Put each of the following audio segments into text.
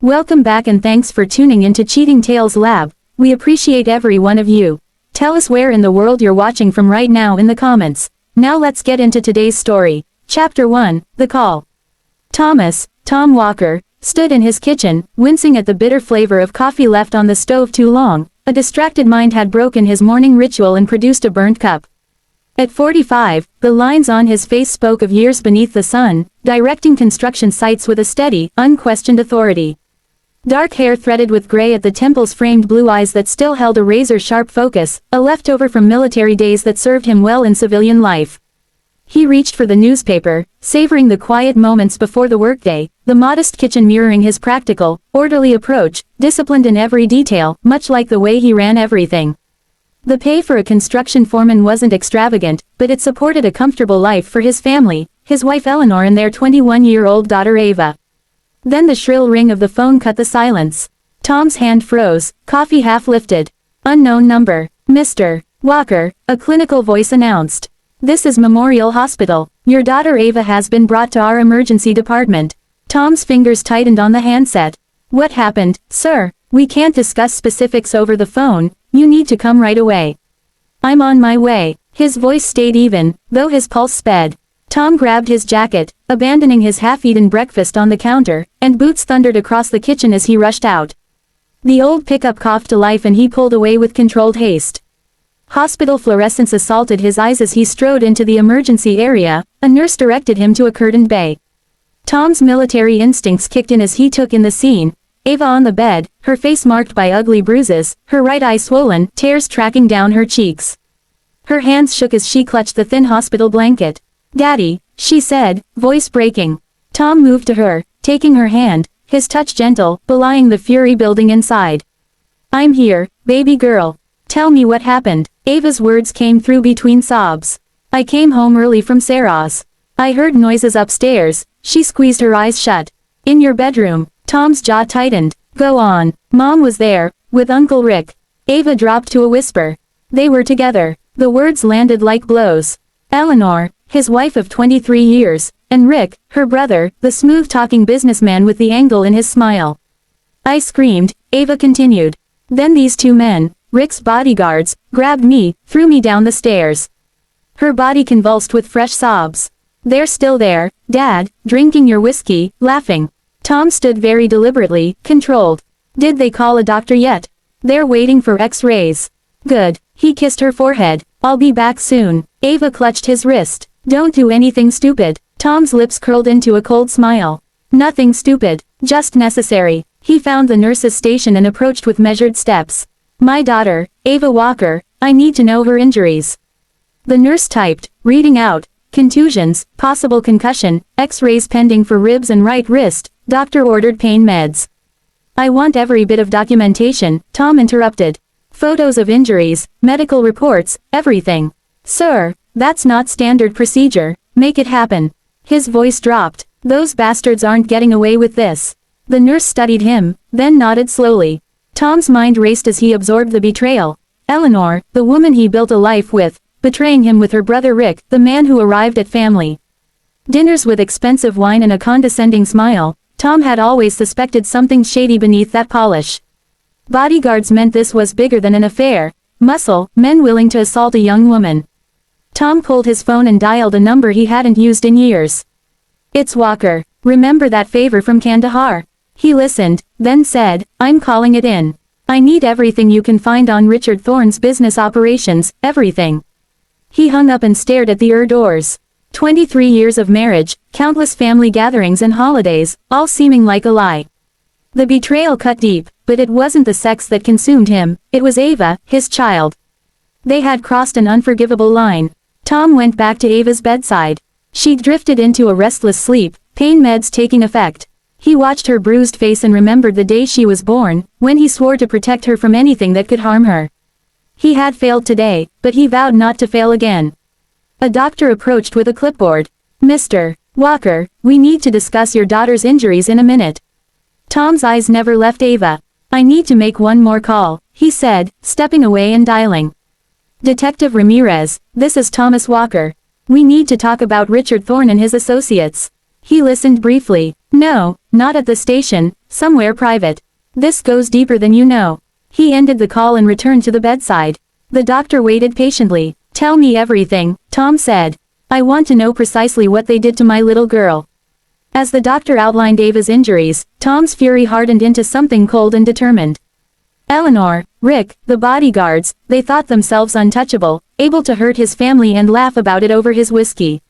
Welcome back and thanks for tuning into Cheating Tales Lab. We appreciate every one of you. Tell us where in the world you're watching from right now in the comments. Now let's get into today's story. Chapter 1, The Call. Tom Walker, stood in his kitchen, wincing at the bitter flavor of coffee left on the stove too long. A distracted mind had broken his morning ritual and produced a burnt cup. At 45, the lines on his face spoke of years beneath the sun, directing construction sites with a steady, unquestioned authority. Dark hair threaded with gray at the temples framed blue eyes that still held a razor-sharp focus, a leftover from military days that served him well in civilian life. He reached for the newspaper, savoring the quiet moments before the workday, the modest kitchen mirroring his practical, orderly approach, disciplined in every detail, much like the way he ran everything. The pay for a construction foreman wasn't extravagant, but it supported a comfortable life for his family, his wife Eleanor and their 21-year-old daughter Ava. Then the shrill ring of the phone cut the silence. Tom's hand froze, coffee half lifted. Unknown number. Mr. Walker, a clinical voice announced. This is Memorial Hospital. Your daughter Ava has been brought to our emergency department. Tom's fingers tightened on the handset. What happened, sir? We can't discuss specifics over the phone, you need to come right away. I'm on my way. His voice stayed even, though his pulse sped. Tom grabbed his jacket, abandoning his half-eaten breakfast on the counter, and boots thundered across the kitchen as he rushed out. The old pickup coughed to life and he pulled away with controlled haste. Hospital fluorescence assaulted his eyes as he strode into the emergency area. A nurse directed him to a curtained bay. Tom's military instincts kicked in as he took in the scene. Ava on the bed, her face marked by ugly bruises, her right eye swollen, tears tracking down her cheeks. Her hands shook as she clutched the thin hospital blanket. Daddy, she said, voice breaking. Tom moved to her, taking her hand, his touch gentle, belying the fury building inside. I'm here, baby girl. Tell me what happened. Ava's words came through between sobs. I came home early from Sarah's. I heard noises upstairs. She squeezed her eyes shut. In your bedroom. Tom's jaw tightened. Go on. Mom was there, with Uncle Rick. Ava dropped to a whisper. They were together. The words landed like blows. Eleanor, his wife of 23 years, and Rick, her brother, the smooth-talking businessman with the angle in his smile. I screamed, Ava continued. Then these two men, Rick's bodyguards, grabbed me, threw me down the stairs. Her body convulsed with fresh sobs. They're still there, Dad, drinking your whiskey, laughing. Tom stood very deliberately, controlled. Did they call a doctor yet? They're waiting for X-rays. Good. He kissed her forehead. I'll be back soon. Ava clutched his wrist. Don't do anything stupid. Tom's lips curled into a cold smile. Nothing stupid, just necessary. He found the nurse's station and approached with measured steps. My daughter, Ava Walker, I need to know her injuries. The nurse typed, reading out, contusions, possible concussion, X-rays pending for ribs and right wrist, doctor ordered pain meds. I want every bit of documentation, Tom interrupted. Photos of injuries, medical reports, everything. Sir, that's not standard procedure, make it happen. His voice dropped. Those bastards aren't getting away with this. The nurse studied him, then nodded slowly. Tom's mind raced as he absorbed the betrayal. Eleanor, the woman he built a life with, betraying him with her brother Rick, the man who arrived at family dinners with expensive wine and a condescending smile. Tom had always suspected something shady beneath that polish. Bodyguards meant this was bigger than an affair. Muscle, men willing to assault a young woman. Tom pulled his phone and dialed a number he hadn't used in years. It's Walker. Remember that favor from Kandahar? He listened, then said, I'm calling it in. I need everything you can find on Richard Thorne's business operations, everything. He hung up and stared at the doors. 23 years of marriage, countless family gatherings and holidays, all seeming like a lie. The betrayal cut deep, but it wasn't the sex that consumed him, it was Ava, his child. They had crossed an unforgivable line. Tom went back to Ava's bedside. She'd drifted into a restless sleep, pain meds taking effect. He watched her bruised face and remembered the day she was born, when he swore to protect her from anything that could harm her. He had failed today, but he vowed not to fail again. A doctor approached with a clipboard. Mr. Walker, we need to discuss your daughter's injuries in a minute. Tom's eyes never left Ava. I need to make one more call, he said, stepping away and dialing. Detective Ramirez, this is Thomas Walker. We need to talk about Richard Thorne and his associates. He listened briefly. No, not at the station, somewhere private. This goes deeper than you know. He ended the call and returned to the bedside. The doctor waited patiently. Tell me everything, Tom said. I want to know precisely what they did to my little girl. As the doctor outlined Ava's injuries, Tom's fury hardened into something cold and determined. Eleanor, Rick, the bodyguards, they thought themselves untouchable, able to hurt his family and laugh about it over his whiskey.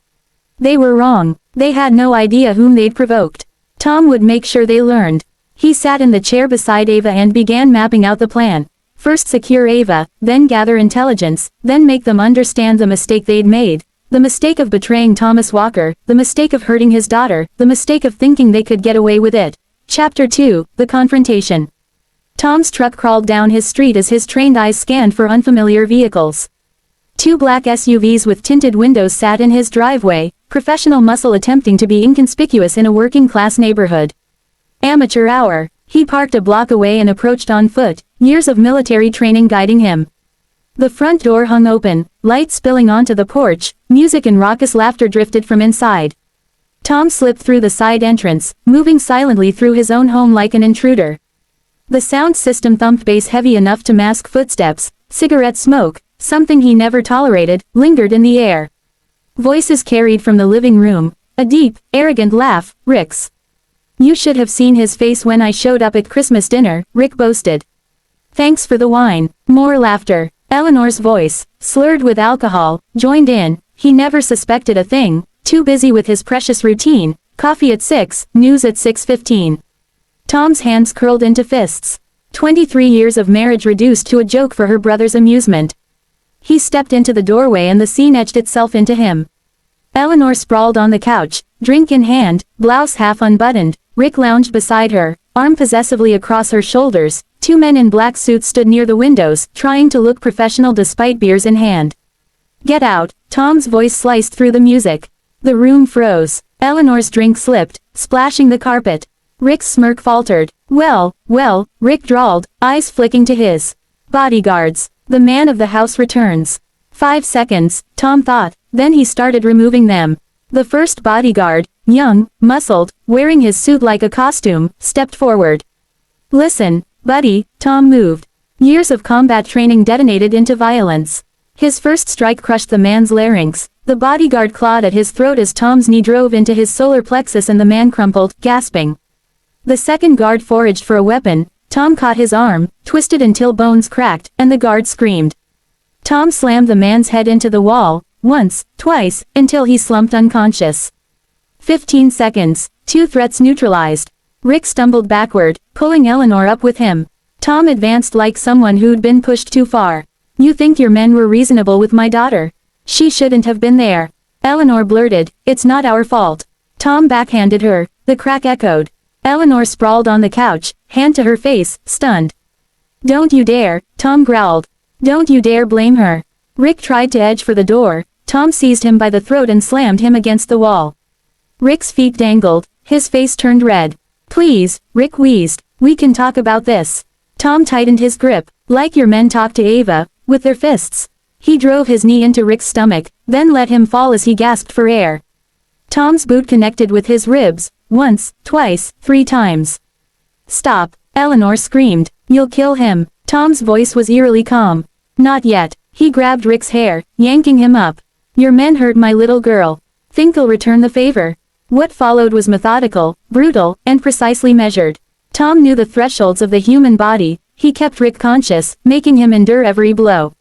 They were wrong. They had no idea whom they'd provoked. Tom would make sure they learned. He sat in the chair beside Ava and began mapping out the plan. First secure Ava, then gather intelligence, then make them understand the mistake they'd made. The mistake of betraying Thomas Walker, the mistake of hurting his daughter, the mistake of thinking they could get away with it. Chapter 2, The Confrontation. Tom's truck crawled down his street as his trained eyes scanned for unfamiliar vehicles. Two black SUVs with tinted windows sat in his driveway, professional muscle attempting to be inconspicuous in a working-class neighborhood. Amateur hour. He parked a block away and approached on foot, years of military training guiding him. The front door hung open, light spilling onto the porch, music and raucous laughter drifted from inside. Tom slipped through the side entrance, moving silently through his own home like an intruder. The sound system thumped bass heavy enough to mask footsteps. Cigarette smoke, something he never tolerated, lingered in the air. Voices carried from the living room, a deep, arrogant laugh, Rick's. You should have seen his face when I showed up at Christmas dinner, Rick boasted. Thanks for the wine. More laughter. Eleanor's voice, slurred with alcohol, joined in. He never suspected a thing, too busy with his precious routine. Coffee at 6, news at 6:15. Tom's hands curled into fists. 23 years of marriage reduced to a joke for her brother's amusement. He stepped into the doorway and the scene etched itself into him. Eleanor sprawled on the couch, drink in hand, blouse half unbuttoned. Rick lounged beside her, arm possessively across her shoulders. Two men in black suits stood near the windows, trying to look professional despite beers in hand. Get out, Tom's voice sliced through the music. The room froze. Eleanor's drink slipped, splashing the carpet. Rick's smirk faltered. Well, Rick drawled, eyes flicking to his. Bodyguards. The man of the house returns. 5 seconds, Tom thought, then he started removing them. The first bodyguard, young, muscled, wearing his suit like a costume, stepped forward. Listen, buddy, Tom moved. Years of combat training detonated into violence. His first strike crushed the man's larynx. The bodyguard clawed at his throat as Tom's knee drove into his solar plexus and the man crumpled, gasping. The second guard foraged for a weapon. Tom caught his arm, twisted until bones cracked, and the guard screamed. Tom slammed the man's head into the wall, once, twice, until he slumped unconscious. 15 seconds, 2 threats neutralized. Rick stumbled backward, pulling Eleanor up with him. Tom advanced like someone who'd been pushed too far. You think your men were reasonable with my daughter? She shouldn't have been there. Eleanor blurted, it's not our fault. Tom backhanded her. The crack echoed. Eleanor sprawled on the couch, hand to her face, stunned. Don't you dare, Tom growled. Don't you dare blame her. Rick tried to edge for the door. Tom seized him by the throat and slammed him against the wall. Rick's feet dangled, his face turned red. Please, Rick wheezed, we can talk about this. Tom tightened his grip, like your men talk to Ava, with their fists. He drove his knee into Rick's stomach, then let him fall as he gasped for air. Tom's boot connected with his ribs, once, twice, 3 times. Stop, Eleanor screamed, you'll kill him. Tom's voice was eerily calm. Not yet. He grabbed Rick's hair, yanking him up. Your men hurt my little girl. Think they'll return the favor? What followed was methodical, brutal, and precisely measured. Tom knew the thresholds of the human body. He kept Rick conscious, making him endure every blow.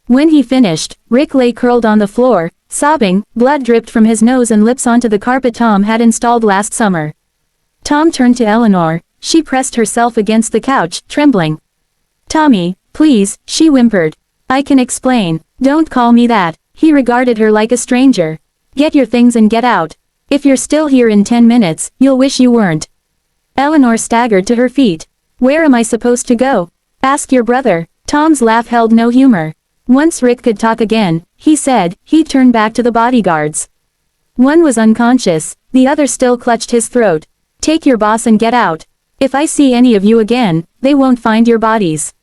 When he finished, Rick lay curled on the floor, sobbing. Blood dripped from his nose and lips onto the carpet Tom had installed last summer. Tom turned to Eleanor. She pressed herself against the couch, trembling. Tommy, please, she whimpered. I can explain. Don't call me that. He regarded her like a stranger. Get your things and get out. If you're still here in 10 minutes, you'll wish you weren't. Eleanor staggered to her feet. Where am I supposed to go? Ask your brother. Tom's laugh held no humor. Once Rick could talk again, he said, he'd turn back to the bodyguards. One was unconscious, the other still clutched his throat. Take your boss and get out. If I see any of you again, they won't find your bodies.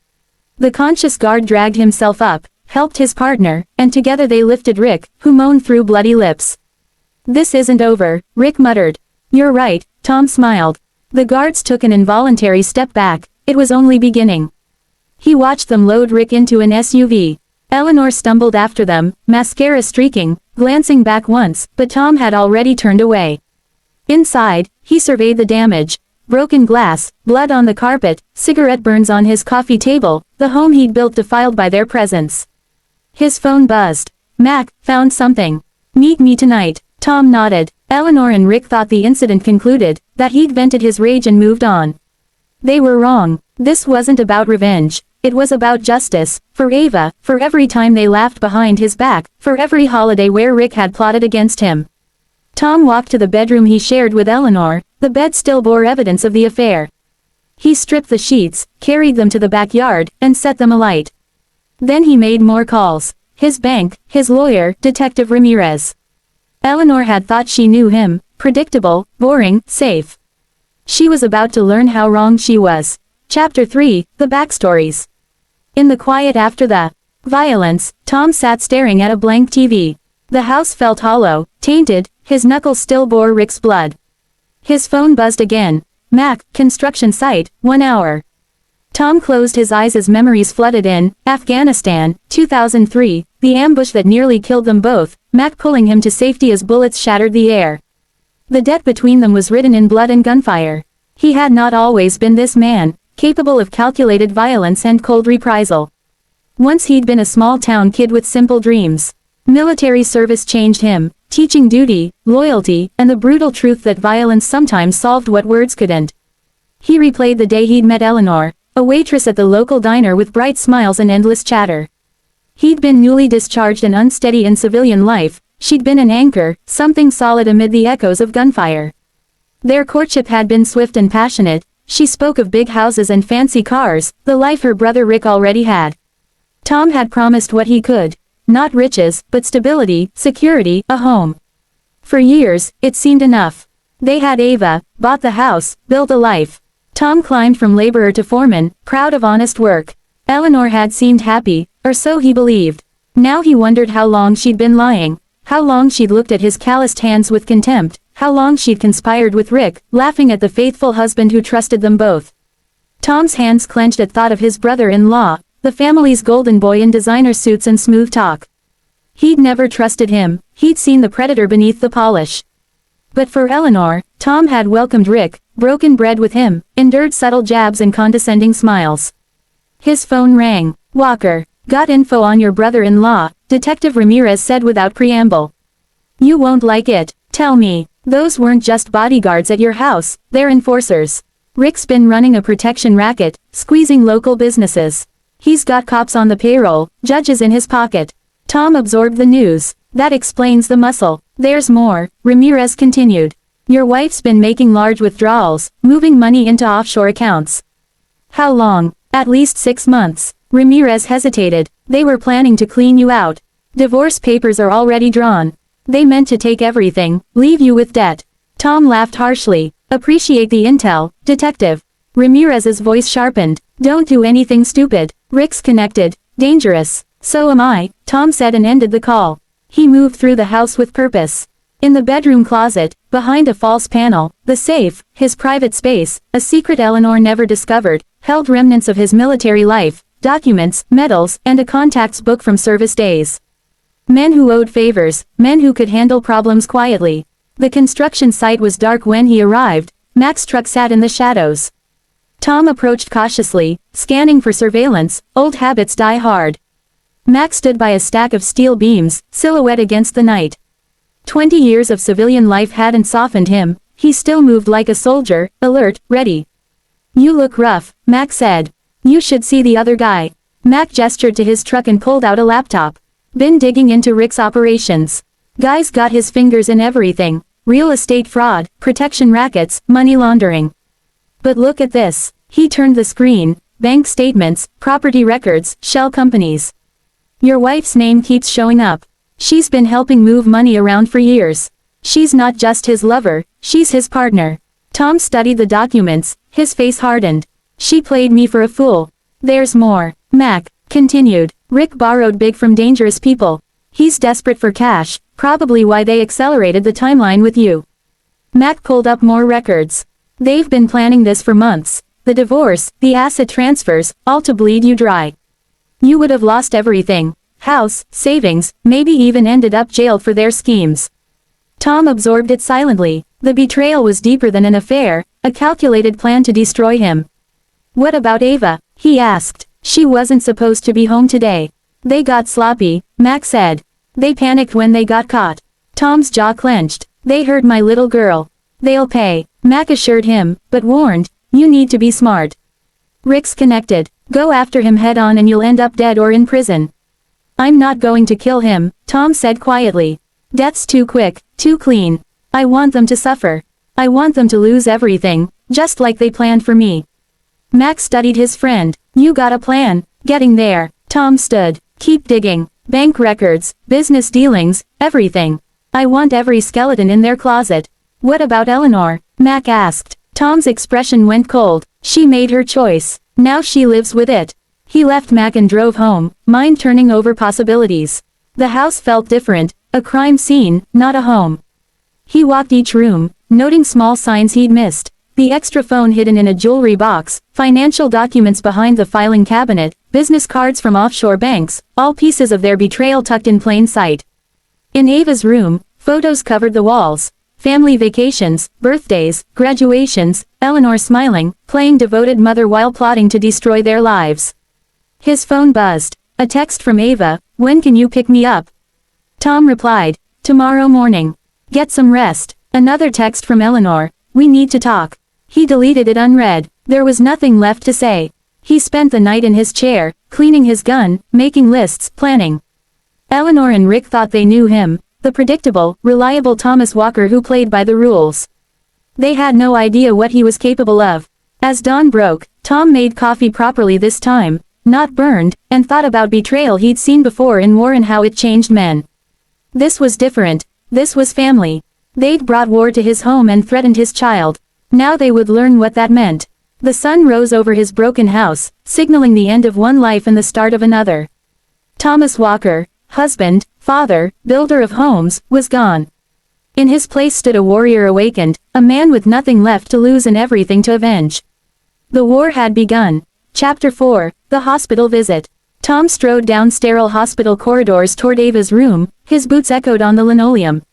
The conscious guard dragged himself up, helped his partner, and together they lifted Rick, who moaned through bloody lips. This isn't over, Rick muttered. You're right, Tom smiled. The guards took an involuntary step back. It was only beginning. He watched them load Rick into an SUV. Eleanor stumbled after them, mascara streaking, glancing back once, but Tom had already turned away. Inside, he surveyed the damage. Broken glass, blood on the carpet, cigarette burns on his coffee table, the home he'd built defiled by their presence. His phone buzzed. Mac, found something. Meet me tonight. Tom nodded. Eleanor and Rick thought the incident concluded, that he'd vented his rage and moved on. They were wrong. This wasn't about revenge. It was about justice, for Ava, for every time they laughed behind his back, for every holiday where Rick had plotted against him. Tom walked to the bedroom he shared with Eleanor. The bed still bore evidence of the affair. He stripped the sheets, carried them to the backyard, and set them alight. Then he made more calls. His bank, his lawyer, Detective Ramirez. Eleanor had thought she knew him, predictable, boring, safe. She was about to learn how wrong she was. Chapter 3, The Backstories. In the quiet after the violence, Tom sat staring at a blank TV. The house felt hollow, tainted, his knuckles still bore Rick's blood. His phone buzzed again. Mac, construction site, 1 hour. Tom closed his eyes as memories flooded in. Afghanistan, 2003, the ambush that nearly killed them both, Mac pulling him to safety as bullets shattered the air. The debt between them was written in blood and gunfire. He had not always been this man, capable of calculated violence and cold reprisal. Once he'd been a small-town kid with simple dreams. Military service changed him, teaching duty, loyalty, and the brutal truth that violence sometimes solved what words couldn't. He replayed the day he'd met Eleanor, a waitress at the local diner with bright smiles and endless chatter. He'd been newly discharged and unsteady in civilian life. She'd been an anchor, something solid amid the echoes of gunfire. Their courtship had been swift and passionate. She spoke of big houses and fancy cars, the life her brother Rick already had. Tom had promised what he could. Not riches, but stability, security, a home. For years, it seemed enough. They had Ava, bought the house, built a life. Tom climbed from laborer to foreman, proud of honest work. Eleanor had seemed happy, or so he believed. Now he wondered how long she'd been lying, how long she'd looked at his calloused hands with contempt, how long she'd conspired with Rick, laughing at the faithful husband who trusted them both. Tom's hands clenched at thought of his brother-in-law, the family's golden boy in designer suits and smooth talk. He'd never trusted him, he'd seen the predator beneath the polish. But for Eleanor, Tom had welcomed Rick, broken bread with him, endured subtle jabs and condescending smiles. His phone rang. Walker, got info on your brother-in-law, Detective Ramirez said without preamble. You won't like it. Tell me, those weren't just bodyguards at your house, they're enforcers. Rick's been running a protection racket, squeezing local businesses. He's got cops on the payroll, judges in his pocket. Tom absorbed the news. That explains the muscle. There's more, Ramirez continued. Your wife's been making large withdrawals, moving money into offshore accounts. How long? At least 6 months. Ramirez hesitated. They were planning to clean you out. Divorce papers are already drawn. They meant to take everything, leave you with debt. Tom laughed harshly. Appreciate the intel, detective. Ramirez's voice sharpened. Don't do anything stupid. Rick's connected. Dangerous. So am I, Tom said and ended the call. He moved through the house with purpose. In the bedroom closet, behind a false panel, the safe, his private space, a secret Eleanor never discovered, held remnants of his military life, documents, medals, and a contacts book from service days. Men who owed favors, men who could handle problems quietly. The construction site was dark when he arrived. Mac's truck sat in the shadows. Tom approached cautiously, scanning for surveillance. Old habits die hard. Mac stood by a stack of steel beams, silhouette against the night. 20 years of civilian life hadn't softened him. He still moved like a soldier, alert, ready. You look rough, Mac said. You should see the other guy. Mac gestured to his truck and pulled out a laptop. Been digging into Rick's operations. Guy's got his fingers in everything. Real estate fraud, protection rackets, money laundering. But look at this. He turned the screen. Bank statements, property records, shell companies. Your wife's name keeps showing up. She's been helping move money around for years. She's not just his lover, she's his partner. Tom studied the documents, his face hardened. She played me for a fool. There's more. Mac continued. Rick borrowed big from dangerous people. He's desperate for cash, probably why they accelerated the timeline with you. Mac pulled up more records. They've been planning this for months. The divorce, the asset transfers, all to bleed you dry. You would have lost everything. House, savings, maybe even ended up jailed for their schemes. Tom absorbed it silently. The betrayal was deeper than an affair, a calculated plan to destroy him. What about Ava? He asked. She wasn't supposed to be home today. They got sloppy, Mac said. They panicked when they got caught. Tom's jaw clenched. They hurt my little girl. They'll pay, Mac assured him, but warned, you need to be smart. Rick's connected. Go after him head on and you'll end up dead or in prison. I'm not going to kill him, Tom said quietly. Death's too quick, too clean. I want them to suffer. I want them to lose everything, just like they planned for me. Mac studied his friend. You got a plan. Getting there. Tom stood. Keep digging. Bank records, business dealings, everything. I want every skeleton in their closet. What about Eleanor? Mac asked. Tom's expression went cold. She made her choice. Now she lives with it. He left Mac and drove home, mind turning over possibilities. The house felt different, a crime scene, not a home. He walked each room, noting small signs he'd missed. The extra phone hidden in a jewelry box, financial documents behind the filing cabinet, business cards from offshore banks, all pieces of their betrayal tucked in plain sight. In Ava's room, photos covered the walls. Family vacations, birthdays, graduations, Eleanor smiling, playing devoted mother while plotting to destroy their lives. His phone buzzed. A text from Ava, when can you pick me up? Tom replied, tomorrow morning. Get some rest. Another text from Eleanor, we need to talk. He deleted it unread. There was nothing left to say. He spent the night in his chair, cleaning his gun, making lists, planning. Eleanor and Rick thought they knew him, the predictable, reliable Thomas Walker who played by the rules. They had no idea what he was capable of. As dawn broke, Tom made coffee properly this time, not burned, and thought about betrayal he'd seen before in war and how it changed men. This was different. This was family. They'd brought war to his home and threatened his child. Now they would learn what that meant. The sun rose over his broken house, signaling the end of one life and the start of another. Thomas Walker, husband, father, builder of homes, was gone. In his place stood a warrior awakened, a man with nothing left to lose and everything to avenge. The war had begun. Chapter 4, The Hospital Visit. Tom strode down sterile hospital corridors toward Ava's room, his boots echoed on the linoleum.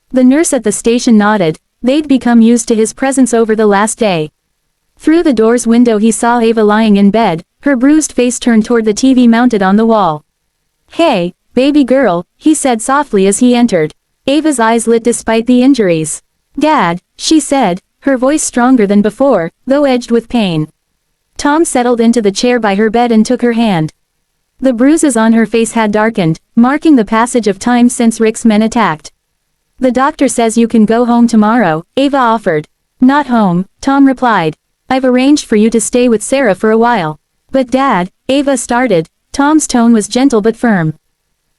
The nurse at the station nodded, they'd become used to his presence over the last day. Through the door's window he saw Ava lying in bed, her bruised face turned toward the TV mounted on the wall. Hey, baby girl, he said softly as he entered. Ava's eyes lit despite the injuries. Dad, she said, her voice stronger than before, though edged with pain. Tom settled into the chair by her bed and took her hand. The bruises on her face had darkened, marking the passage of time since Rick's men attacked. The doctor says you can go home tomorrow, Ava offered. Not home, Tom replied. I've arranged for you to stay with Sarah for a while. But Dad, Ava started. Tom's tone was gentle but firm.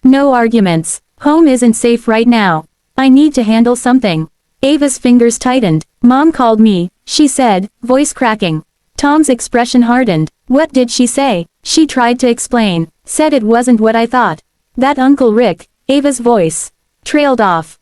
No arguments. Home isn't safe right now. I need to handle something. Ava's fingers tightened. Mom called me, she said, voice cracking. Tom's expression hardened. What did she say? She tried to explain. Said it wasn't what I thought. That Uncle Rick, Ava's voice trailed off.